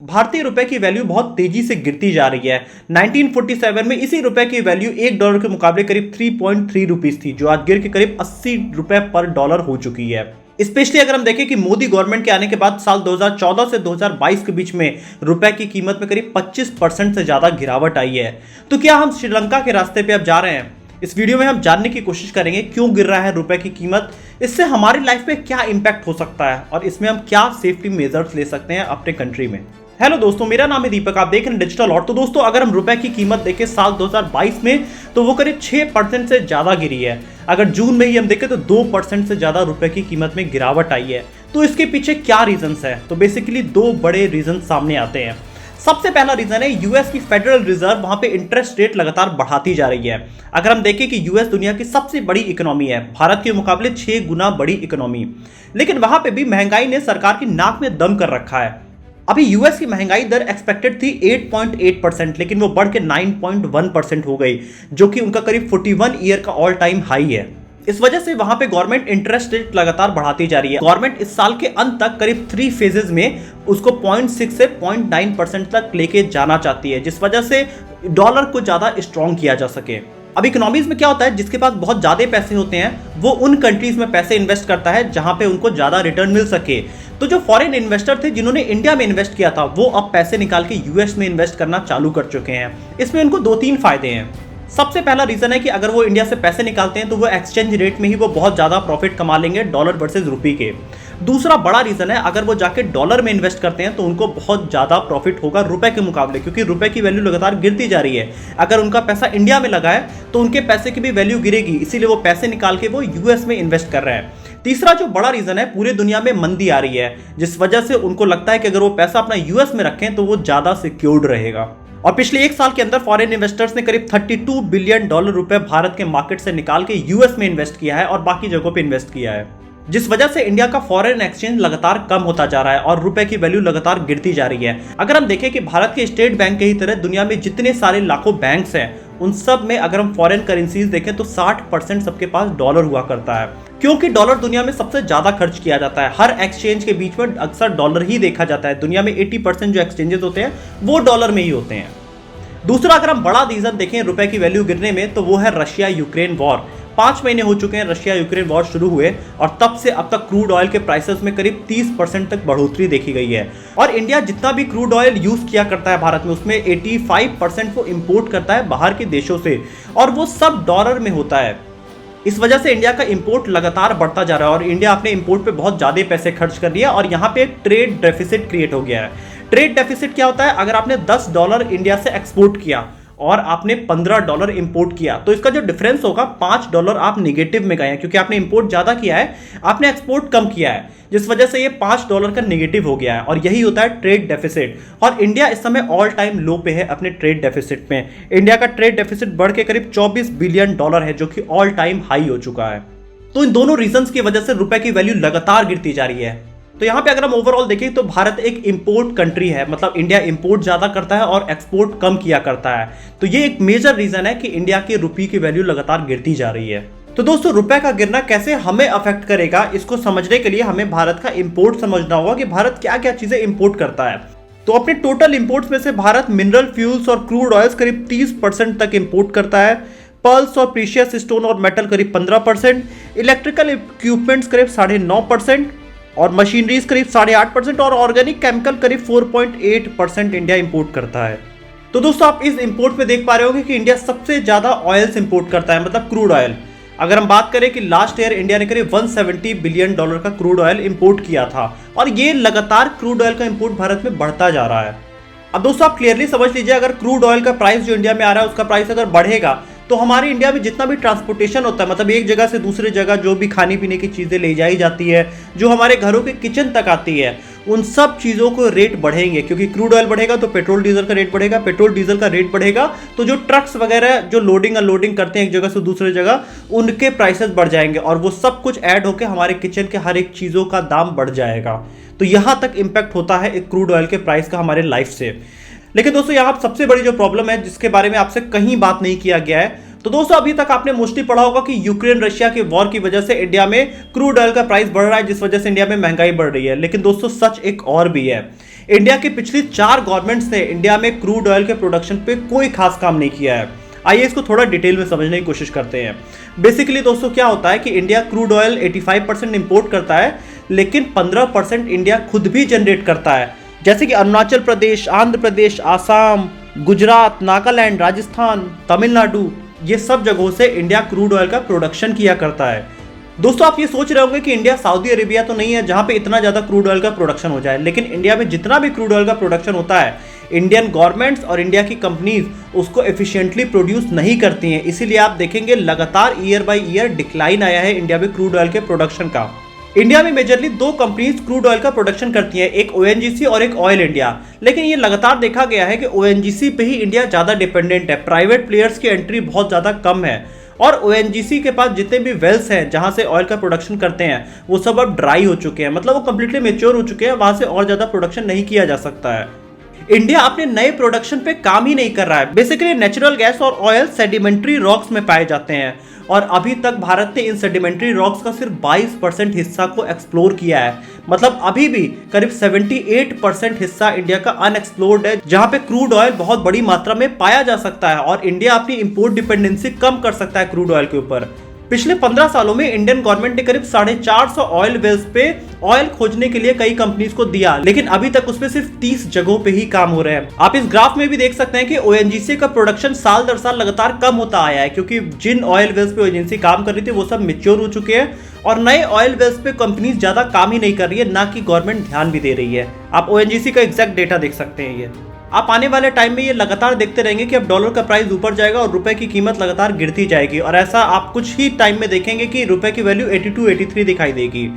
भारतीय रुपए की वैल्यू बहुत तेजी से गिरती जा रही है। 1947 में इसी रुपए की वैल्यू $1 के मुकाबले करीब 3.3 रुपीस थी, जो आज गिर के करीब 80 रुपए पर डॉलर हो चुकी है। स्पेशली अगर हम देखें कि मोदी गवर्नमेंट के आने के बाद साल 2014 से 2022 के बीच में रुपए की कीमत में करीब 25% से ज्यादा गिरावट आई है। तो क्या हम श्रीलंका के रास्ते पे अब जा रहे हैं? इस वीडियो में हम जानने की कोशिश करेंगे क्यों गिर रहा है रुपए की कीमत, इससे हमारी लाइफ पे क्या इंपैक्ट हो सकता है और इसमें हम क्या सेफ्टी मेजर्स ले सकते हैं अपने कंट्री में। हेलो दोस्तों, मेरा नाम है दीपक, आप देख रहे हैं डिजिटल ऑट। तो दोस्तों, अगर हम रुपए की कीमत देखें साल 2022 में तो वो करीब 6% से ज्यादा गिरी है। अगर जून में ही हम देखें तो 2% से ज्यादा रुपए की कीमत में गिरावट आई है। तो इसके पीछे क्या रीजंस है? तो बेसिकली दो बड़े रीजन सामने आते हैं। सबसे पहला रीजन है यूएस की फेडरल रिजर्व वहां पे इंटरेस्ट रेट लगातार बढ़ाती जा रही है। अगर हम देखें कि यूएस दुनिया की सबसे बड़ी इकोनॉमी है, भारत के मुकाबले 6 गुना बड़ी इकोनॉमी, लेकिन वहां पे भी महंगाई ने सरकार की नाक में दम कर रखा है। अभी यूएस की महंगाई दर एक्सपेक्टेड थी 8.8%, लेकिन वो बढ़ के 9.1% हो गई, जो कि उनका करीब 41 ईयर का ऑल टाइम हाई है। इस वजह से वहां पे गवर्नमेंट इंटरेस्ट रेट लगातार बढ़ाती जा रही है। गवर्नमेंट इस साल के अंत तक करीब 3 फेजेस में उसको 0.6 से 0.9% तक लेके जाना चाहती है, जिस वजह से डॉलर को ज्यादा स्ट्रॉन्ग किया जा सके। अब इकोनॉमीज में क्या होता है, जिसके पास बहुत ज्यादा पैसे होते हैं वो उन कंट्रीज में पैसे इन्वेस्ट करता है जहां पे उनको ज्यादा रिटर्न मिल सके। तो जो फॉरेन इन्वेस्टर थे जिन्होंने इंडिया में इन्वेस्ट किया था, वो अब पैसे निकाल के यूएस में इन्वेस्ट करना चालू कर चुके हैं। इसमें उनको 2-3 फायदे हैं। सबसे पहला रीजन है कि अगर वो इंडिया से पैसे निकालते हैं तो वो एक्सचेंज रेट में ही वो बहुत ज्यादा प्रॉफिट कमा लेंगे डॉलर वर्सेस रुपये के। दूसरा बड़ा रीजन है, अगर वो जाके डॉलर में इन्वेस्ट करते हैं तो उनको बहुत ज्यादा प्रॉफिट होगा रुपए के मुकाबले, क्योंकि रुपए की वैल्यू लगातार गिरती जा रही है। अगर उनका पैसा इंडिया में लगा है तो उनके पैसे की भी वैल्यू गिरेगी, इसीलिए वो पैसे निकाल के वो यूएस में इन्वेस्ट कर रहे हैं। तीसरा जो बड़ा रीजन है, पूरे दुनिया में मंदी आ रही है, जिस वजह से उनको लगता है कि अगर वो पैसा अपना यूएस में रखें तो वो ज्यादा सिक्योर्ड रहेगा। और पिछले एक साल के अंदर फॉरेन इन्वेस्टर्स ने करीब $32 बिलियन रुपए भारत के मार्केट से निकाल के यूएस में इन्वेस्ट किया है और बाकी जगहों पे इन्वेस्ट किया है, जिस वजह से इंडिया का फॉरेन एक्सचेंज लगातार कम होता जा रहा है और रुपए की वैल्यू लगातार गिरती जा रही है। अगर हम देखें कि भारत के स्टेट बैंक के ही तरह दुनिया में जितने सारे लाखों बैंक्स हैं, उन सब में अगर हम फॉरेन करेंसीज देखें तो 60% सबके पास डॉलर हुआ करता है, क्योंकि डॉलर दुनिया में सबसे ज्यादा खर्च किया जाता है। हर एक्सचेंज के बीच में अक्सर डॉलर ही देखा जाता है। दुनिया में 80% जो एक्सचेंजेस होते हैं वो डॉलर में ही होते हैं। दूसरा अगर हम बड़ा रीजन देखें रुपए की वैल्यू गिरने में, तो वो है रशिया यूक्रेन वॉर। 5 महीने हो चुके हैं रशिया यूक्रेन वॉर शुरू हुए और तब से अब तक क्रूड ऑयल के प्राइसेस में करीब 30% तक बढ़ोतरी देखी गई है। और इंडिया जितना भी क्रूड ऑयल यूज किया करता है भारत में, उसमें 85% वो इंपोर्ट करता है बाहर के देशों से, और वो सब डॉलर में होता है। इस वजह से इंडिया का इंपोर्ट लगातार बढ़ता जा रहा है और इंडिया अपने इंपोर्ट पे बहुत ज्यादा पैसे खर्च कर दिया और यहाँ पे ट्रेड डेफिसिट क्रिएट हो गया है। ट्रेड डेफिसिट क्या होता है? अगर आपने $10 इंडिया से एक्सपोर्ट किया और आपने $15 इंपोर्ट किया, तो इसका जो डिफरेंस होगा $5 आप नेगेटिव में गए हैं, क्योंकि आपने इंपोर्ट ज्यादा किया है, आपने एक्सपोर्ट कम किया है, जिस वजह से ये $5 का नेगेटिव हो गया है और यही होता है ट्रेड डेफिसिट। और इंडिया इस समय ऑल टाइम लो पे है अपने ट्रेड डेफिसिट में। इंडिया का ट्रेड डेफिसिट बढ़ के करीब $24 बिलियन है, जो कि ऑल टाइम हाई हो चुका है। तो इन दोनों रीजंस की वजह से रुपए की वैल्यू लगातार गिरती जा रही है। तो यहाँ पे अगर हम ओवरऑल देखें तो भारत एक इंपोर्ट कंट्री है, मतलब इंडिया इंपोर्ट ज्यादा करता है और एक्सपोर्ट कम किया करता है। तो ये एक मेजर रीजन है कि इंडिया की रुपये की वैल्यू लगातार गिरती जा रही है। तो दोस्तों, रुपए का गिरना कैसे हमें अफेक्ट करेगा, इसको समझने के लिए हमें भारत का इंपोर्ट समझना होगा कि भारत क्या क्या चीजें इंपोर्ट करता है। तो अपने टोटल इंपोर्ट्स में से भारत मिनरल फ्यूल्स और क्रूड ऑयल्स करीब 30% तक इंपोर्ट करता है। पर्ल्स और प्रीशियस स्टोन और मेटल करीब 15%, इलेक्ट्रिकल इक्विपमेंट्स करीब 9.5%, और मशीनरीज करीब 8.5%, और ऑर्गेनिक केमिकल करीब 4.8% इंडिया इंपोर्ट करता है। तो दोस्तों, आप इस इंपोर्ट में देख पा रहे होंगे कि इंडिया सबसे ज्यादा ऑयल्स इंपोर्ट करता है, मतलब क्रूड ऑयल। अगर हम बात करें कि लास्ट ईयर इंडिया ने करीब $170 बिलियन का क्रूड ऑयल इंपोर्ट किया था, और ये लगातार क्रूड ऑयल का इंपोर्ट भारत में बढ़ता जा रहा है। अब दोस्तों, आप क्लियरली समझ लीजिए, अगर क्रूड ऑयल का प्राइस जो इंडिया में आ रहा है उसका प्राइस अगर बढ़ेगा तो हमारे इंडिया में जितना भी ट्रांसपोर्टेशन होता है, मतलब एक जगह से दूसरी जगह जो भी खाने पीने की चीज़ें ले जाई जाती है, जो हमारे घरों के किचन तक आती है, उन सब चीज़ों को रेट बढ़ेंगे, क्योंकि क्रूड ऑयल बढ़ेगा तो पेट्रोल डीजल का रेट बढ़ेगा, पेट्रोल डीजल का रेट बढ़ेगा तो जो ट्रक्स वगैरह जो लोडिंग अनलोडिंग करते हैं एक जगह से दूसरी जगह, उनके प्राइसेस बढ़ जाएंगे और वो सब कुछ ऐड होकर हमारे किचन के हर एक चीज़ों का दाम बढ़ जाएगा। तो यहाँ तक इम्पैक्ट होता है एक क्रूड ऑयल के प्राइस का हमारे लाइफ से। लेकिन दोस्तों, यहाँ सबसे बड़ी जो प्रॉब्लम है जिसके बारे में आपसे कहीं बात नहीं किया गया है, तो दोस्तों अभी तक आपने मोस्टली पढ़ा होगा कि यूक्रेन रशिया के वॉर की वजह से इंडिया में क्रूड ऑयल का प्राइस बढ़ रहा है, जिस वजह से इंडिया में महंगाई बढ़ रही है। लेकिन दोस्तों सच एक और भी है। इंडिया की पिछली 4 गवर्नमेंट्स ने इंडिया में क्रूड ऑयल के प्रोडक्शन पे कोई खास काम नहीं किया है। आइए इसको थोड़ा डिटेल में समझने की कोशिश करते हैं। बेसिकली दोस्तों क्या होता है कि इंडिया क्रूड ऑयल 85% इंपोर्ट करता है, लेकिन 15% इंडिया खुद भी जनरेट करता है। जैसे कि अरुणाचल प्रदेश, आंध्र प्रदेश, आसाम, गुजरात, नागालैंड, राजस्थान, तमिलनाडु, ये सब जगहों से इंडिया क्रूड ऑयल का प्रोडक्शन किया करता है। दोस्तों आप ये सोच रहे होंगे कि इंडिया सऊदी अरेबिया तो नहीं है जहां पे इतना ज़्यादा क्रूड ऑयल का प्रोडक्शन हो जाए, लेकिन इंडिया में जितना भी क्रूड ऑयल का प्रोडक्शन होता है, इंडियन गवर्नमेंट्स और इंडिया की कंपनीज उसको एफिशिएंटली प्रोड्यूस नहीं करती हैं। इसीलिए आप देखेंगे लगातार ईयर बाय ईयर डिक्लाइन आया है इंडिया में क्रूड ऑयल के प्रोडक्शन का। इंडिया में मेजरली 2 कंपनीज क्रूड ऑयल का प्रोडक्शन करती हैं, एक ओएनजीसी और एक ऑयल इंडिया। लेकिन ये लगातार देखा गया है कि ओएनजीसी पे ही इंडिया ज़्यादा डिपेंडेंट है, प्राइवेट प्लेयर्स की एंट्री बहुत ज़्यादा कम है और ओएनजीसी के पास जितने भी वेल्स हैं जहां से ऑयल का प्रोडक्शन करते हैं वो सब अब ड्राई हो चुके हैं, मतलब वो कंप्लीटली मेच्योर हो चुके हैं, वहां से और ज़्यादा प्रोडक्शन नहीं किया जा सकता है। इंडिया अपने नए प्रोडक्शन पे काम ही नहीं कर रहा है। बेसिकली नेचुरल गैस और ऑयल सेडिमेंट्री रॉक्स में पाए जाते हैं और अभी तक भारत ने इन सेडिमेंट्री रॉक्स का सिर्फ 22% हिस्सा को एक्सप्लोर किया है। मतलब अभी भी करीब 78% हिस्सा इंडिया का अनएक्सप्लोर्ड है, जहां पे क्रूड ऑयल बहुत बड़ी मात्रा में पाया जा सकता है और इंडिया अपनी इंपोर्ट डिपेंडेंसी कम कर सकता है क्रूड ऑयल के ऊपर। पिछले 15 सालों में इंडियन गवर्नमेंट ने करीब 450 ऑयल वेल्स पे ऑयल खोजने के लिए कई कंपनीज को दिया, लेकिन अभी तक उसपे सिर्फ 30 जगहों पे ही काम हो रहे हैं। आप इस ग्राफ में भी देख सकते हैं कि ओएनजीसी का प्रोडक्शन साल दर साल लगातार कम होता आया है, क्योंकि जिन ऑयल वेल्स पे ओएनजीसी काम कर रही थी वो सब मेच्योर हो चुके हैं और नए ऑयल वेल्स पे कंपनीज ज्यादा काम ही नहीं कर रही है, ना कि गवर्नमेंट ध्यान भी दे रही है। आप ओएनजीसी का एग्जैक्ट डेटा देख सकते हैं। ये आप आने वाले टाइम में ये लगातार देखते रहेंगे कि अब डॉलर का प्राइस ऊपर जाएगा और रुपए की कीमत लगातार गिरती जाएगी और ऐसा आप कुछ ही टाइम में देखेंगे कि रुपए की वैल्यू 82-83 दिखाई देगी।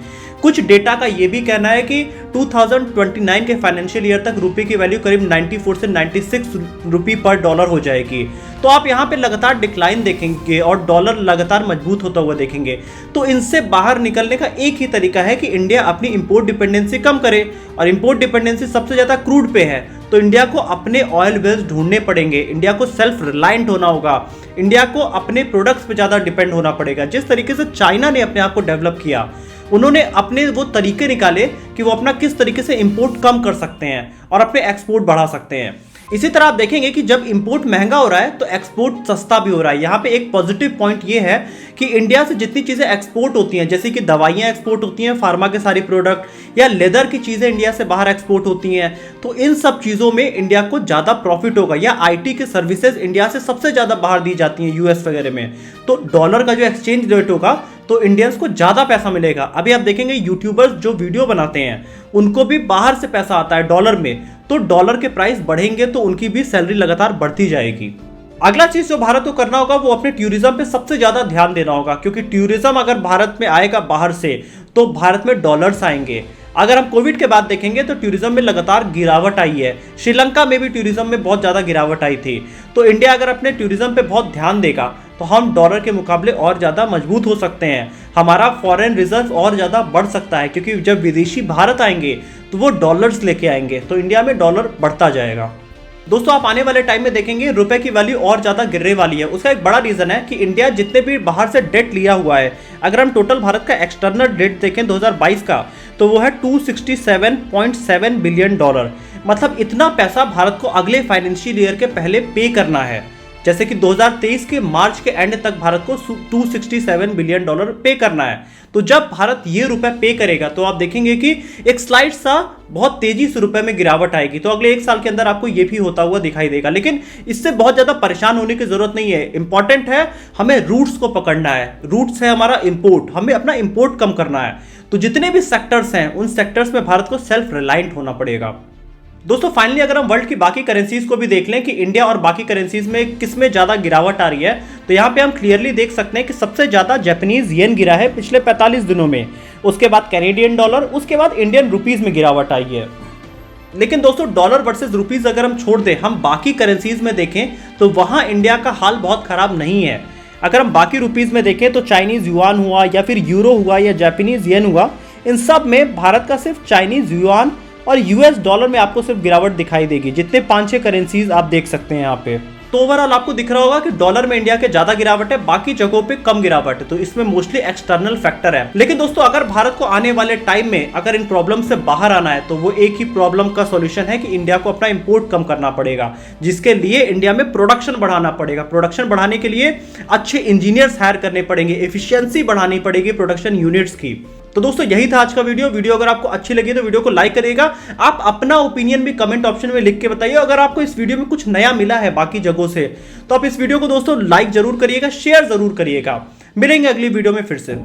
कुछ डेटा का ये भी कहना है कि 2029 के फाइनेंशियल ईयर तक रुपए की वैल्यू करीब 94 से 96 रुपये पर डॉलर हो जाएगी। तो आप यहाँ पे लगातार डिक्लाइन देखेंगे और डॉलर लगातार मजबूत होता हुआ देखेंगे। तो इनसे बाहर निकलने का एक ही तरीका है कि इंडिया अपनी इंपोर्ट डिपेंडेंसी कम करे और इंपोर्ट डिपेंडेंसी सबसे ज़्यादा क्रूड पे है, तो इंडिया को अपने ऑयल वेल्स ढूंढने पड़ेंगे, इंडिया को सेल्फ रिलायंट होना होगा, इंडिया को अपने प्रोडक्ट्स पे ज़्यादा डिपेंड होना पड़ेगा। जिस तरीके से चाइना ने अपने आप को डेवलप किया, उन्होंने अपने वो तरीके निकाले कि वो अपना किस तरीके से इंपोर्ट कम कर सकते हैं और अपने एक्सपोर्ट बढ़ा सकते हैं। इसी तरह आप देखेंगे कि जब इंपोर्ट महंगा हो रहा है तो एक्सपोर्ट सस्ता भी हो रहा है। यहाँ पे एक पॉजिटिव पॉइंट ये है कि इंडिया से जितनी चीज़ें एक्सपोर्ट होती हैं, जैसे कि दवाइयाँ एक्सपोर्ट होती हैं, फार्मा के सारी प्रोडक्ट या लेदर की चीज़ें इंडिया से बाहर एक्सपोर्ट होती हैं, तो इन सब चीज़ों में इंडिया को ज़्यादा प्रॉफिट होगा। या आईटी की सर्विसेज इंडिया से सबसे ज़्यादा बाहर दी जाती हैं यूएस वगैरह में, तो डॉलर का जो एक्सचेंज रेट होगा तो इंडियंस को ज़्यादा पैसा मिलेगा। अभी आप देखेंगे यूट्यूबर्स जो वीडियो बनाते हैं उनको भी बाहर से पैसा आता है डॉलर में, तो डॉलर के प्राइस बढ़ेंगे तो उनकी भी सैलरी लगातार बढ़ती जाएगी। अगला चीज जो भारत को करना होगा वो अपने टूरिज्म पे सबसे ज्यादा ध्यान देना होगा, क्योंकि टूरिज्म अगर भारत में आएगा बाहर से तो भारत में डॉलर्स आएंगे। अगर हम कोविड के बाद देखेंगे तो टूरिज्म में लगातार गिरावट आई है, श्रीलंका में भी टूरिज्म में बहुत ज़्यादा गिरावट आई थी। तो इंडिया अगर अपने टूरिज्म पे बहुत ध्यान देगा तो हम डॉलर के मुकाबले और ज़्यादा मजबूत हो सकते हैं, हमारा फॉरेन रिजर्व और ज़्यादा बढ़ सकता है, क्योंकि जब विदेशी भारत आएंगे तो वो डॉलर्स लेके आएंगे, तो इंडिया में डॉलर बढ़ता जाएगा। दोस्तों आप आने वाले टाइम में देखेंगे रुपए की वैल्यू और ज़्यादा गिरने वाली है। उसका एक बड़ा रीज़न है कि इंडिया जितने भी बाहर से डेट लिया हुआ है, अगर हम टोटल भारत का एक्सटर्नल डेट देखें 2022 का, तो वो है $267.7 बिलियन। मतलब इतना पैसा भारत को अगले फाइनेंशियल ईयर के पहले पे करना है। जैसे कि 2023 के मार्च के एंड तक भारत को $267 बिलियन पे करना है। तो जब भारत ये रुपए पे करेगा तो आप देखेंगे कि एक स्लाइड सा बहुत तेजी से रुपए में गिरावट आएगी। तो अगले 1 साल के अंदर आपको ये भी होता हुआ दिखाई देगा, लेकिन इससे बहुत ज़्यादा परेशान होने की जरूरत नहीं है। इंपॉर्टेंट है हमें रूट्स को पकड़ना है। रूट्स है हमारा इंपोर्ट, हमें अपना इंपोर्ट कम करना है। तो जितने भी सेक्टर्स हैं उन सेक्टर्स में भारत को सेल्फ रिलायंट होना पड़ेगा। दोस्तों फाइनली अगर हम वर्ल्ड की बाकी करेंसीज को भी देख लें कि इंडिया और बाकी करेंसीज में किस में ज़्यादा गिरावट आ रही है, तो यहाँ पे हम क्लियरली देख सकते हैं कि सबसे ज़्यादा जापानीज येन गिरा है पिछले 45 दिनों में, उसके बाद कैनेडियन डॉलर, उसके बाद इंडियन रुपीज़ में गिरावट आई है। लेकिन दोस्तों डॉलर वर्सेस रुपीज़ अगर हम छोड़ दें, हम बाकी करेंसीज में देखें तो वहाँ इंडिया का हाल बहुत ख़राब नहीं है। अगर हम बाकी रुपीज़ में देखें तो चाइनीज़ युआन हुआ या फिर यूरो हुआ या जापानीज येन हुआ, इन सब में भारत का सिर्फ चाइनीज़ युआन और यूएस डॉलर में आपको सिर्फ गिरावट दिखाई देगी। जितने 5-6 करेंसीज आप देख सकते हैं यहाँ पे। तो ओवरऑल आपको दिख रहा होगा कि डॉलर में इंडिया के ज्यादा गिरावट है, बाकी जगहों पे कम गिरावट है। तो इसमें मोस्टली एक्सटर्नल फैक्टर है। लेकिन दोस्तों अगर भारत को आने वाले टाइम में अगर इन प्रॉब्लम से बाहर आना है तो वो एक ही प्रॉब्लम का सॉल्यूशन है कि इंडिया को अपना इंपोर्ट कम करना पड़ेगा, जिसके लिए इंडिया में प्रोडक्शन बढ़ाना पड़ेगा। प्रोडक्शन बढ़ाने के लिए अच्छे इंजीनियर्स हायर करने पड़ेंगे, एफिशिएंसी बढ़ानी पड़ेगी प्रोडक्शन यूनिट्स की। तो दोस्तों यही था आज का वीडियो अगर आपको अच्छी लगी तो वीडियो को लाइक करिएगा। आप अपना ओपिनियन भी कमेंट ऑप्शन में लिख के बताइए। अगर आपको इस वीडियो में कुछ नया मिला है बाकी जगहों से तो आप इस वीडियो को दोस्तों लाइक जरूर करिएगा, शेयर जरूर करिएगा। मिलेंगे अगली वीडियो में फिर से।